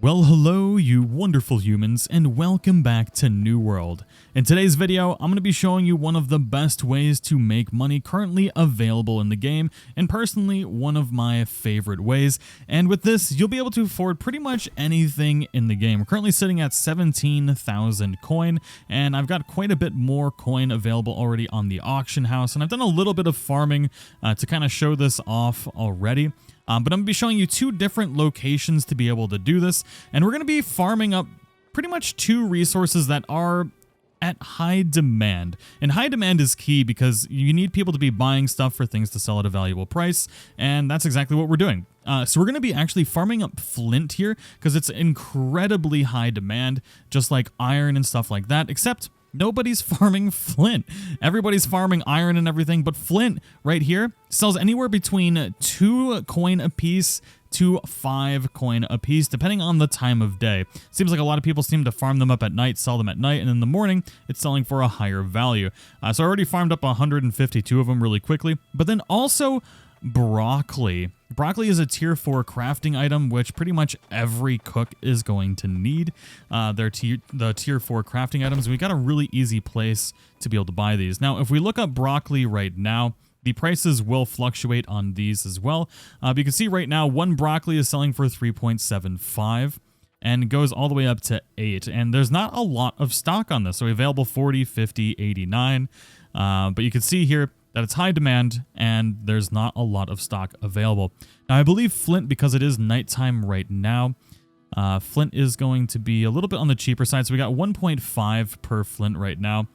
Well, hello, you wonderful humans, and welcome back to New World. In today's video, I'm going to be showing you one of the best ways to make money currently available in the game, and personally, one of my favorite ways. And with this, you'll be able to afford pretty much anything in the game. We're currently sitting at 17,000 coin, and I've got quite a bit more coin available already on the auction house, and I've done a little bit of farming to kind of show this off already. But I'm going to be showing you two different locations to be able to do this, and we're going to be farming up pretty much two resources that are at high demand. And high demand is key because you need people to be buying stuff for things to sell at a valuable price, and that's exactly what we're doing. So we're going to be actually farming up flint here because it's incredibly high demand, just like iron and stuff like that, except nobody's farming flint. Everybody's farming iron and everything, but flint right here sells anywhere between 2 coin a piece to 5 coin a piece, depending on the time of day. Seems like a lot of people seem to farm them up at night, sell them at night, and in the morning, it's selling for a higher value. So I already farmed up 152 of them really quickly, but then also broccoli. Broccoli is a tier 4 crafting item, which pretty much every cook is going to need. The tier 4 crafting items. We got a really easy place to be able to buy these. Now, if we look up broccoli right now, the prices will fluctuate on these as well. But you can see right now, one broccoli is selling for 3.75 and goes all the way up to 8. And there's not a lot of stock on this. So available 40, 50, 89. But you can see here that it's high demand and there's not a lot of stock available. Now, I believe flint, because it is nighttime right now, flint is going to be a little bit on the cheaper side. So we got 1.5 per flint right now.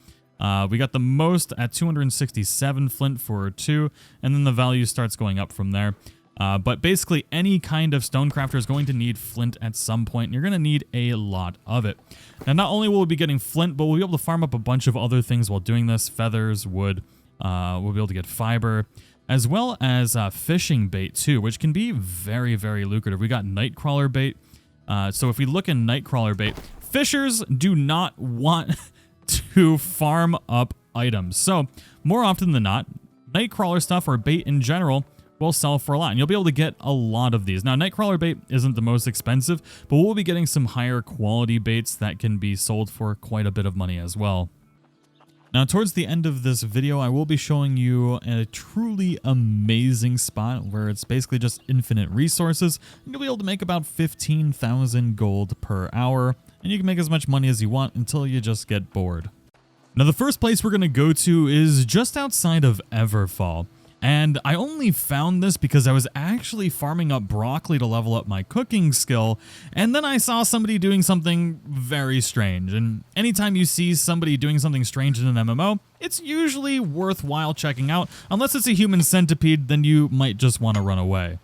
We got the most at 267 flint for 2, and then the value starts going up from there. But basically, any kind of stone crafter is going to need flint at some point, and you're going to need a lot of it. Now, not only will we be getting flint, but we'll be able to farm up a bunch of other things while doing this: feathers, wood. We'll be able to get fiber, as well as fishing bait too, which can be very, very lucrative. We got nightcrawler bait. So if we look in nightcrawler bait, fishers do not want to farm up items. So more often than not, nightcrawler stuff or bait in general will sell for a lot, and you'll be able to get a lot of these. Now, nightcrawler bait isn't the most expensive, but we'll be getting some higher quality baits that can be sold for quite a bit of money as well. Now, towards the end of this video, I will be showing you a truly amazing spot where it's basically just infinite resources, and you'll be able to make about 15,000 gold per hour, and you can make as much money as you want until you just get bored. Now, the first place we're going to go to is just outside of Everfall. And I only found this because I was actually farming up broccoli to level up my cooking skill, and then I saw somebody doing something very strange. And anytime you see somebody doing something strange in an MMO, it's usually worthwhile checking out. Unless it's a human centipede, then you might just want to run away.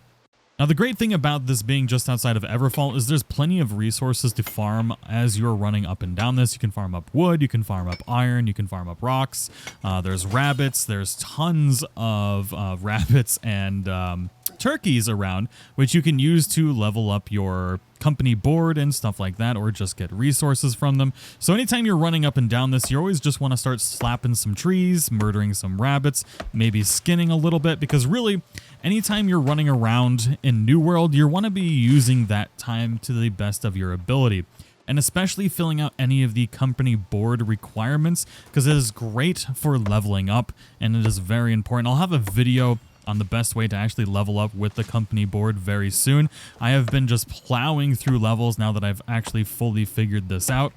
Now, the great thing about this being just outside of Everfall is there's plenty of resources to farm as you're running up and down this. You can farm up wood, you can farm up iron, you can farm up rocks. There's rabbits, there's tons of rabbits and turkeys around, which you can use to level up your company board and stuff like that, or just get resources from them. So anytime you're running up and down this, you always just want to start slapping some trees, murdering some rabbits, maybe skinning a little bit, because really, anytime you're running around in New World, you want to be using that time to the best of your ability, and especially filling out any of the company board requirements, because it is great for leveling up, and it is very important. I'll have a video on the best way to actually level up with the company board very soon. I have been just plowing through levels now that I've actually fully figured this out,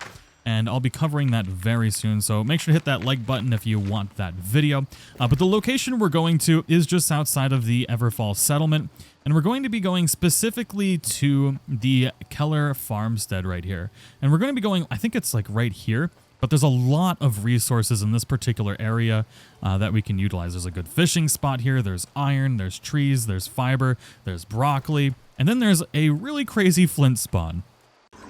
and I'll be covering that very soon, so make sure to hit that like button if you want that video. But the location we're going to is just outside of the Everfall settlement, and we're going to be going specifically to the Keller farmstead right here. And we're going to be going, I think it's like right here, but there's a lot of resources in this particular area that we can utilize. There's a good fishing spot here, there's iron, there's trees, there's fiber, there's broccoli, and then there's a really crazy flint spawn.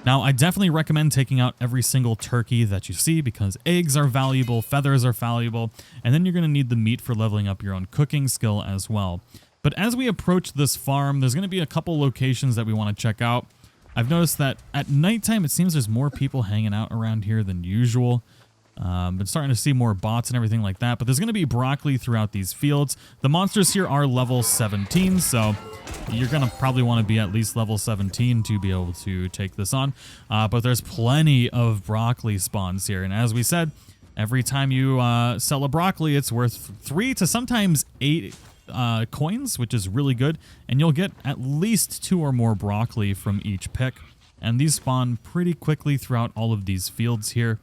Now, I definitely recommend taking out every single turkey that you see, because eggs are valuable, feathers are valuable, and then you're going to need the meat for leveling up your own cooking skill as well. But as we approach this farm, there's going to be a couple locations that we want to check out. I've noticed that at nighttime, it seems there's more people hanging out around here than usual. Been starting to see more bots and everything like that, but there's going to be broccoli throughout these fields. The monsters here are level 17, so you're going to probably want to be at least level 17 to be able to take this on. But there's plenty of broccoli spawns here, and as we said, every time you sell a broccoli, it's worth 3 to sometimes 8 coins, which is really good, and you'll get at least 2 or more broccoli from each pick, and these spawn pretty quickly throughout all of these fields here.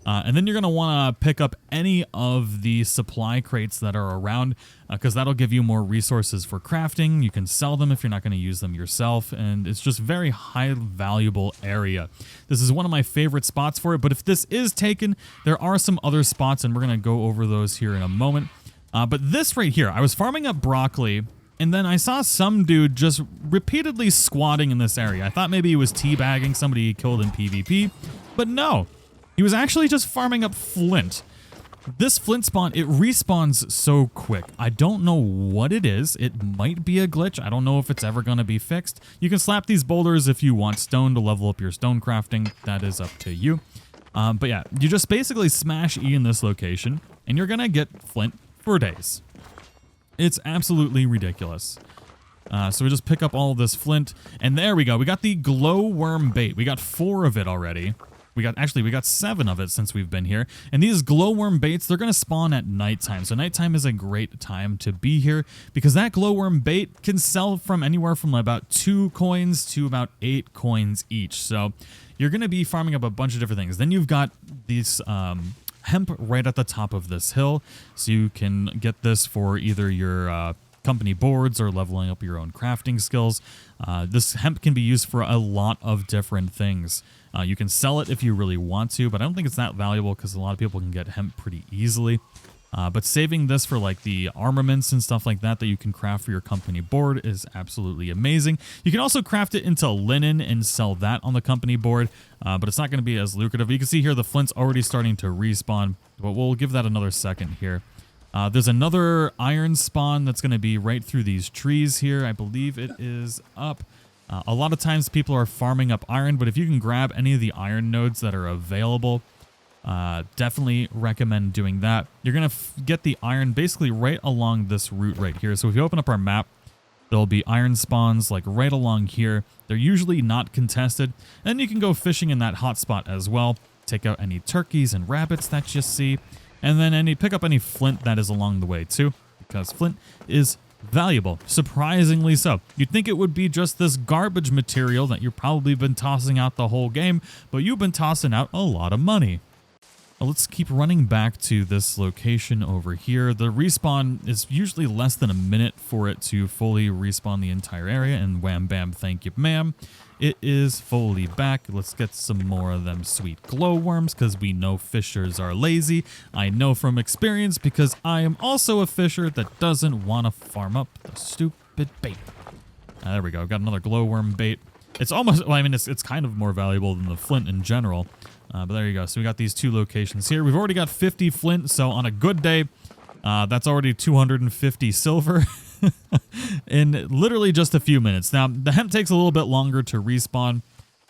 And then you're going to want to pick up any of the supply crates that are around, because that'll give you more resources for crafting. You can sell them if you're not going to use them yourself, and it's just very high valuable area. This is one of my favorite spots for it, but if this is taken, there are some other spots, and we're going to go over those here in a moment. But this right here, I was farming up broccoli, and then I saw some dude just repeatedly squatting in this area. I thought maybe he was teabagging somebody he killed in PvP, but no. He was actually just farming up flint. This flint spawn, it respawns so quick. I don't know what it is. It might be a glitch. I don't know if it's ever going to be fixed. You can slap these boulders if you want stone to level up your stone crafting. That is up to you. But yeah, you just basically smash E in this location, and you're going to get flint for days. It's absolutely ridiculous. So we just pick up all of this flint, and there we go. We got the glowworm bait. We got 4 of it already. We got 7 of it since we've been here. And these glowworm baits, they're going to spawn at nighttime. So nighttime is a great time to be here because that glowworm bait can sell from anywhere from about 2 coins to about 8 coins each. So you're going to be farming up a bunch of different things. Then you've got these hemp right at the top of this hill. So you can get this for either your company boards or leveling up your own crafting skills. This hemp can be used for a lot of different things. You can sell it if you really want to, but I don't think it's that valuable because a lot of people can get hemp pretty easily. But saving this for like the armaments and stuff like that you can craft for your company board is absolutely amazing. You can also craft it into linen and sell that on the company board, but it's not going to be as lucrative. You can see here the flint's already starting to respawn, but we'll give that another second here. There's another iron spawn that's going to be right through these trees here. I believe it is up. A lot of times people are farming up iron, but if you can grab any of the iron nodes that are available, definitely recommend doing that. You're going to get the iron basically right along this route right here. So if you open up our map, there'll be iron spawns like right along here. They're usually not contested. And you can go fishing in that hotspot as well. Take out any turkeys and rabbits that you see. And then pick up any flint that is along the way too, because flint is valuable, surprisingly so. You'd think it would be just this garbage material that you've probably been tossing out the whole game, but you've been tossing out a lot of money. Now let's keep running back to this location over here. The respawn is usually less than a minute for it to fully respawn the entire area, and wham bam, thank you ma'am. It is fully back. Let's get some more of them sweet glowworms because we know fishers are lazy. I know from experience because I am also a fisher that doesn't want to farm up the stupid bait. There we go. I've got another glowworm bait. It's almost, well, I mean, it's kind of more valuable than the flint in general. But there you go. So we got these 2 locations here. We've already got 50 flint. So on a good day, that's already 250 silver. In literally just a few minutes. Now, the hemp takes a little bit longer to respawn,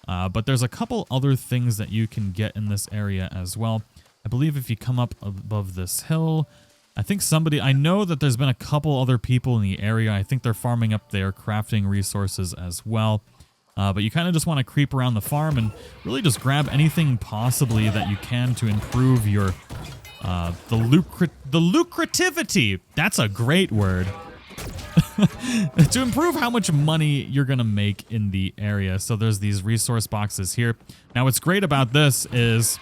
but there's a couple other things that you can get in this area as well. I believe if you come up above this hill, I know that there's been a couple other people in the area. I think they're farming up their crafting resources as well. But you kind of just want to creep around the farm and really just grab anything possibly that you can to improve your the lucrativity. That's a great word. To improve how much money you're going to make in the area. So there's these resource boxes here. Now what's great about this is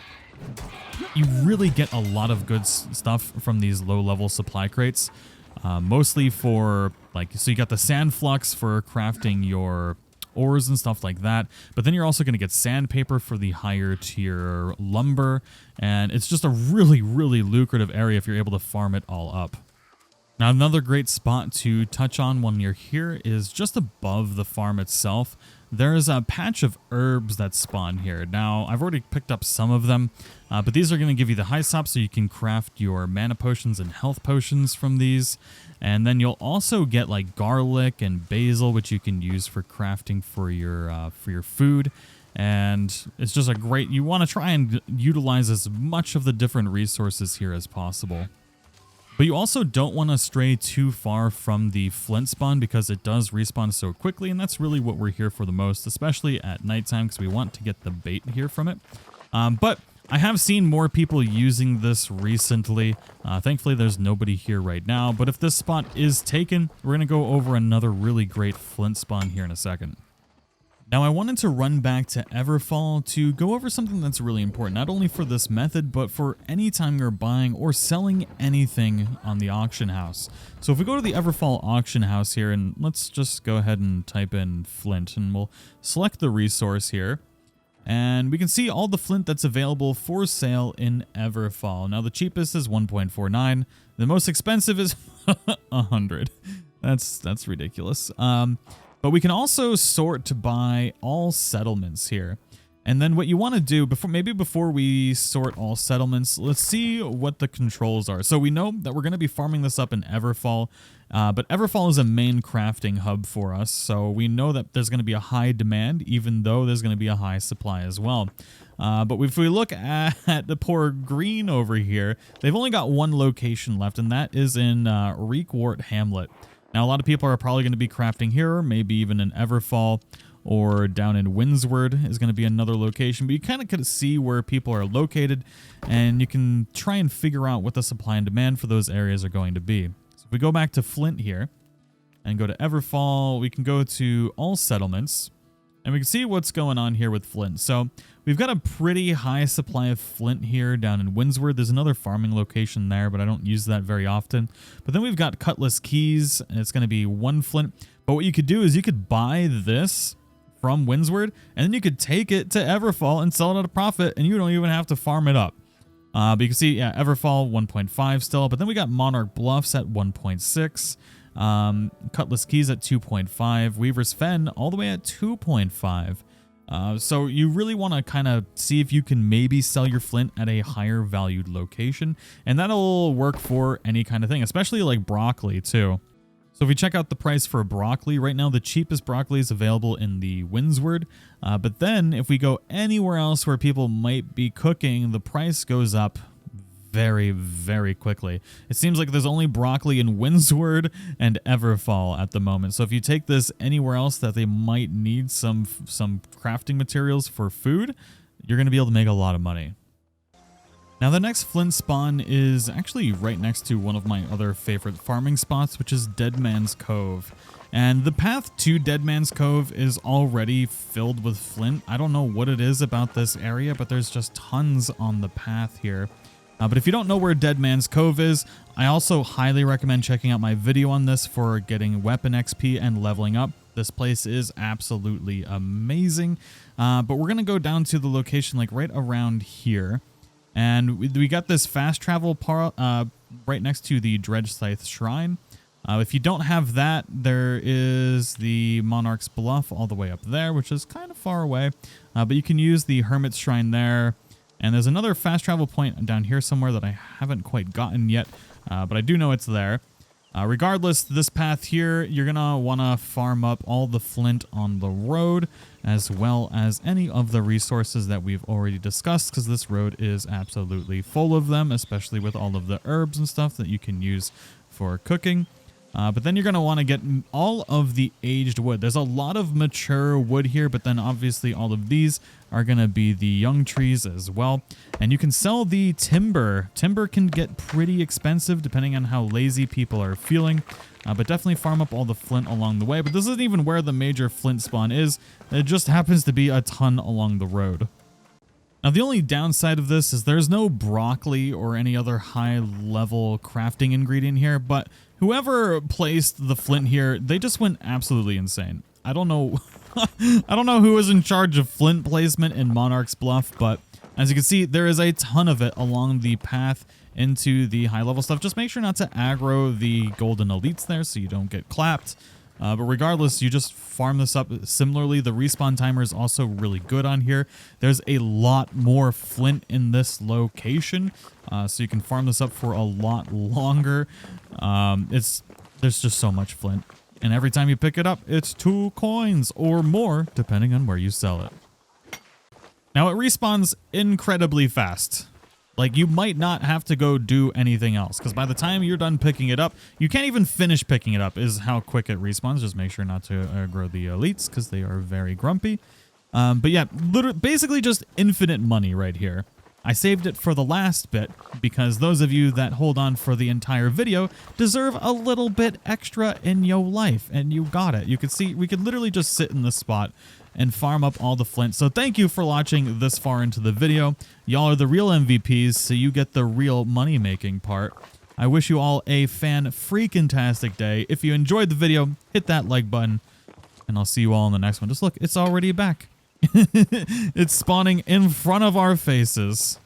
you really get a lot of good stuff from these low-level supply crates. Mostly for, so you got the sand flux for crafting your ores and stuff like that. But then you're also going to get sandpaper for the higher tier lumber. And it's just a really, really lucrative area if you're able to farm it all up. Now, another great spot to touch on when you're here is just above the farm itself. There's a patch of herbs that spawn here. Now, I've already picked up some of them, but these are going to give you the high stop so you can craft your mana potions and health potions from these. And then you'll also get like garlic and basil, which you can use for crafting for your food. And it's just a great, you want to try and utilize as much of the different resources here as possible. But you also don't want to stray too far from the flint spawn because it does respawn so quickly, and that's really what we're here for the most, especially at nighttime because we want to get the bait here from it. But I have seen more people using this recently. Thankfully, there's nobody here right now, but if this spot is taken, we're going to go over another really great flint spawn here in a second. Now, I wanted to run back to Everfall to go over something that's really important, not only for this method, but for any time you're buying or selling anything on the auction house. So if we go to the Everfall auction house here, and let's just go ahead and type in flint, and we'll select the resource here. And we can see all the flint that's available for sale in Everfall. Now, the cheapest is 1.49. The most expensive is 100. That's ridiculous. But we can also sort by all settlements here. And then what you want to do, before we sort all settlements, let's see what the controls are. So we know that we're going to be farming this up in Everfall, but Everfall is a main crafting hub for us. So we know that there's going to be a high demand, even though there's going to be a high supply as well. But if we look at the poor green over here, they've only got one location left, and that is in Reekwart Hamlet. Now, a lot of people are probably going to be crafting here, maybe even in Everfall, or down in Windsward is going to be another location. But you kind of can see where people are located, and you can try and figure out what the supply and demand for those areas are going to be. So if we go back to Flint here, and go to Everfall, we can go to all settlements, and we can see what's going on here with flint. So we've got a pretty high supply of flint here down in Windsward. There's another farming location there, but I don't use that very often. But then we've got Cutlass Keys, and it's going to be 1 flint. But what you could do is you could buy this from Windsward, and then you could take it to Everfall and sell it at a profit, and you don't even have to farm it up. But you can see, yeah, Everfall 1.5 still, but then we got Monarch Bluffs at 1.6. Cutlass Keys at 2.5, Weaver's Fen all the way at 2.5. So you really want to kind of see if you can maybe sell your flint at a higher valued location, and that'll work for any kind of thing, especially like broccoli too. So if we check out the price for broccoli, right now the cheapest broccoli is available in the Windsward, but then if we go anywhere else where people might be cooking, the price goes up very, very quickly. It seems like there's only broccoli in Windsward and Everfall at the moment. So if you take this anywhere else that they might need some crafting materials for food, you're going to be able to make a lot of money. Now the next flint spawn is actually right next to one of my other favorite farming spots, which is Dead Man's Cove. And the path to Dead Man's Cove is already filled with flint. I don't know what it is about this area, but there's just tons on the path here. But if you don't know where Dead Man's Cove is, I also highly recommend checking out my video on this for getting weapon XP and leveling up. This place is absolutely amazing. But we're going to go down to the location like right around here. And we got this fast travel right next to the Dredge Scythe Shrine. If you don't have that, there is the Monarch's Bluff all the way up there, which is kind of far away. But you can use the Hermit's Shrine there. And there's another fast travel point down here somewhere that I haven't quite gotten yet, but I do know it's there. Regardless, this path here, you're going to want to farm up all the flint on the road, as well as any of the resources that we've already discussed, because this road is absolutely full of them, especially with all of the herbs and stuff that you can use for cooking. But then you're going to want to get all of the aged wood. There's a lot of mature wood here, but then obviously all of these are going to be the young trees as well. And you can sell the timber. Timber can get pretty expensive depending on how lazy people are feeling. But definitely farm up all the flint along the way. But this isn't even where the major flint spawn is. It just happens to be a ton along the road. Now, the only downside of this is there's no broccoli or any other high-level crafting ingredient here, but whoever placed the flint here, they just went absolutely insane. I don't know I don't know who was in charge of flint placement in Monarch's Bluff, but as you can see, there is a ton of it along the path into the high-level stuff. Just make sure not to aggro the golden elites there so you don't get clapped. But regardless, you just farm this up. Similarly, the respawn timer is also really good on here. There's a lot more flint in this location, so you can farm this up for a lot longer. There's just so much flint. And every time you pick it up, it's 2 coins or more, depending on where you sell it. Now it respawns incredibly fast. Like, you might not have to go do anything else, because by the time you're done picking it up, you can't even finish picking it up, is how quick it respawns. Just make sure not to aggro the elites, because they are very grumpy. But yeah, literally, basically just infinite money right here. I saved it for the last bit, because those of you that hold on for the entire video deserve a little bit extra in your life, and you got it. You can see, we could literally just sit in this spot and farm up all the flint. So thank you for watching this far into the video. Y'all are the real MVPs, so you get the real money-making part. I wish you all a fan-freaking-tastic day. If you enjoyed the video, hit that like button, and I'll see you all in the next one. Just look, it's already back. It's spawning in front of our faces.